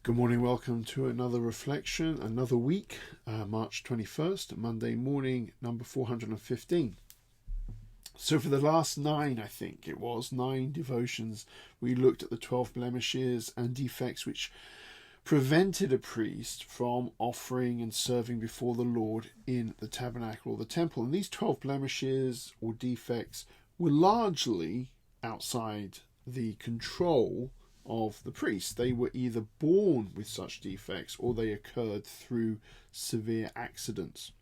Good morning, welcome to another reflection, another week, March 21st, Monday morning, number 415. So for the last nine devotions, we looked at the 12 blemishes and defects which prevented a priest from offering and serving before the Lord in the tabernacle or the temple. And these 12 blemishes or defects were largely outside the control of the priest. They were either born with such defects or they occurred through severe accidents.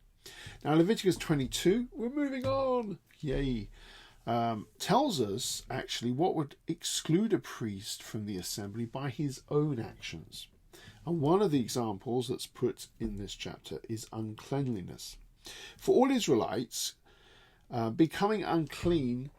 Now Leviticus 22, we're moving on, yay, tells us actually what would exclude a priest from the assembly by his own actions. And one of the examples that's put in this chapter is uncleanliness. For all Israelites, becoming unclean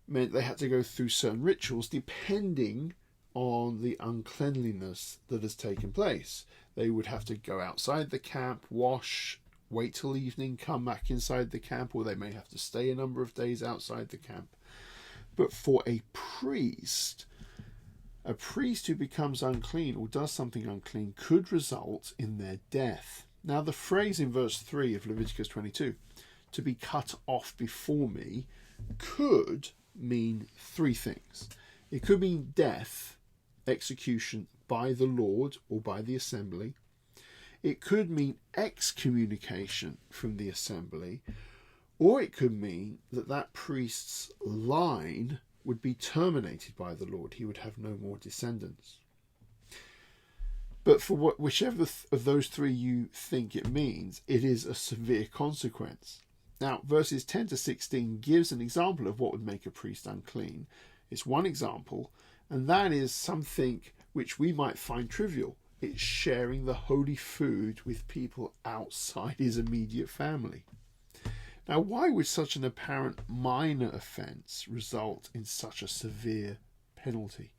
meant they had to go through certain rituals depending on the uncleanliness that has taken place. They would have to go outside the camp, wash, wait till evening, come back inside the camp, or they may have to stay a number of days outside the camp. But for a priest who becomes unclean or does something unclean could result in their death. Now the phrase in verse 3 of Leviticus 22, to be cut off before me, could mean three things. It could mean death, execution by the Lord or by the assembly. It could mean excommunication from the assembly, or it could mean that priest's line would be terminated by the Lord. He would have no more descendants. But for whichever of those three you think it means, it is a severe consequence. Now, verses 10 to 16 gives an example of what would make a priest unclean. It's one example, and that is something which we might find trivial. It's sharing the holy food with people outside his immediate family. Now, why would such an apparent minor offence result in such a severe penalty?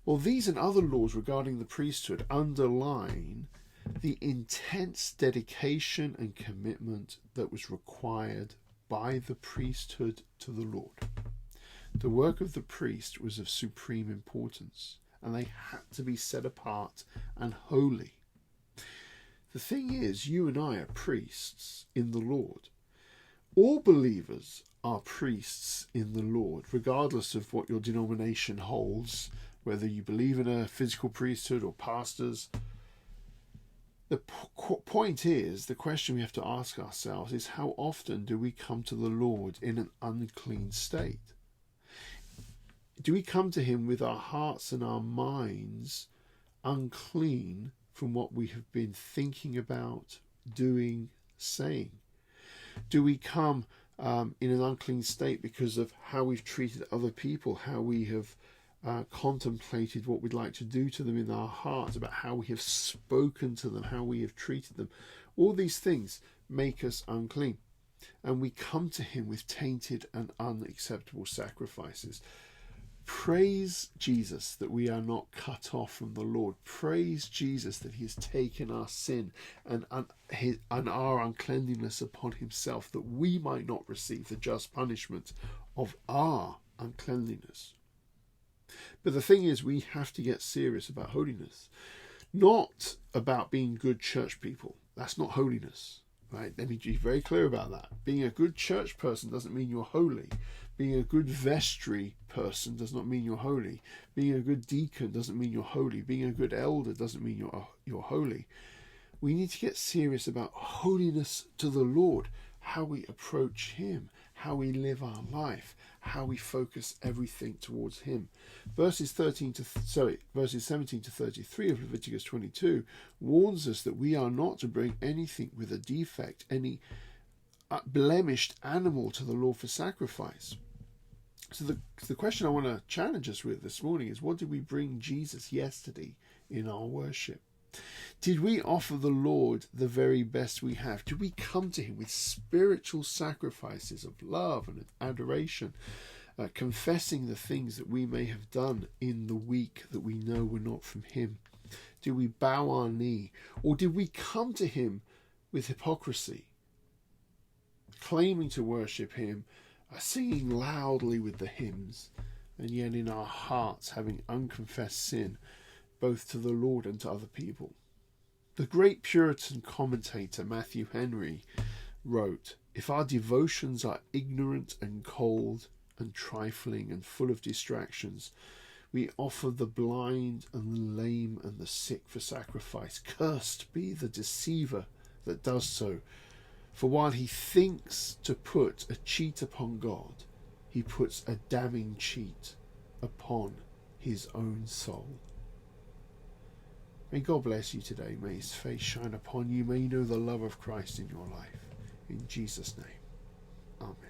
Well, these and other laws regarding the priesthood underline the intense dedication and commitment that was required by the priesthood to the Lord. The work of the priest was of supreme importance, and they had to be set apart and holy. The thing is, you and I are priests in the Lord. All believers are priests in the Lord, regardless of what your denomination holds, whether you believe in a physical priesthood or pastors. The point is, the question we have to ask ourselves is, how often do we come to the Lord in an unclean state? Do we come to him with our hearts and our minds unclean from what we have been thinking about, doing, saying? Do we come in an unclean state because of how we've treated other people, how we have contemplated what we'd like to do to them in our hearts, about how we have spoken to them, how we have treated them? All these things make us unclean, and we come to him with tainted and unacceptable sacrifices. Praise Jesus that we are not cut off from the Lord. Praise Jesus that he has taken our sin and our uncleanliness upon himself, that we might not receive the just punishment of our uncleanliness. But the thing is, we have to get serious about holiness. Not about being good church people. That's not holiness. Right? Let me be very clear about that. Being a good church person doesn't mean you're holy. Being a good vestry person does not mean you're holy. Being a good deacon doesn't mean you're holy. Being a good elder doesn't mean you're holy. We need to get serious about holiness to the Lord, how we approach him, how we live our life, how we focus everything towards him. Verses 17 to 33 of Leviticus 22 warns us that we are not to bring anything with a defect, any blemished animal to the Lord for sacrifice. So the question I want to challenge us with this morning is, what did we bring Jesus yesterday in our worship? Did we offer the Lord the very best we have? Did we come to him with spiritual sacrifices of love and adoration, confessing the things that we may have done in the week that we know were not from him? Did we bow our knee? Or did we come to him with hypocrisy, claiming to worship him, singing loudly with the hymns, and yet in our hearts having unconfessed sin, both to the Lord and to other people. The great Puritan commentator Matthew Henry wrote, "If our devotions are ignorant and cold and trifling and full of distractions, we offer the blind and the lame and the sick for sacrifice. Cursed be the deceiver that does so. For while he thinks to put a cheat upon God, he puts a damning cheat upon his own soul." May God bless you today. May his face shine upon you. May you know the love of Christ in your life. In Jesus' name. Amen.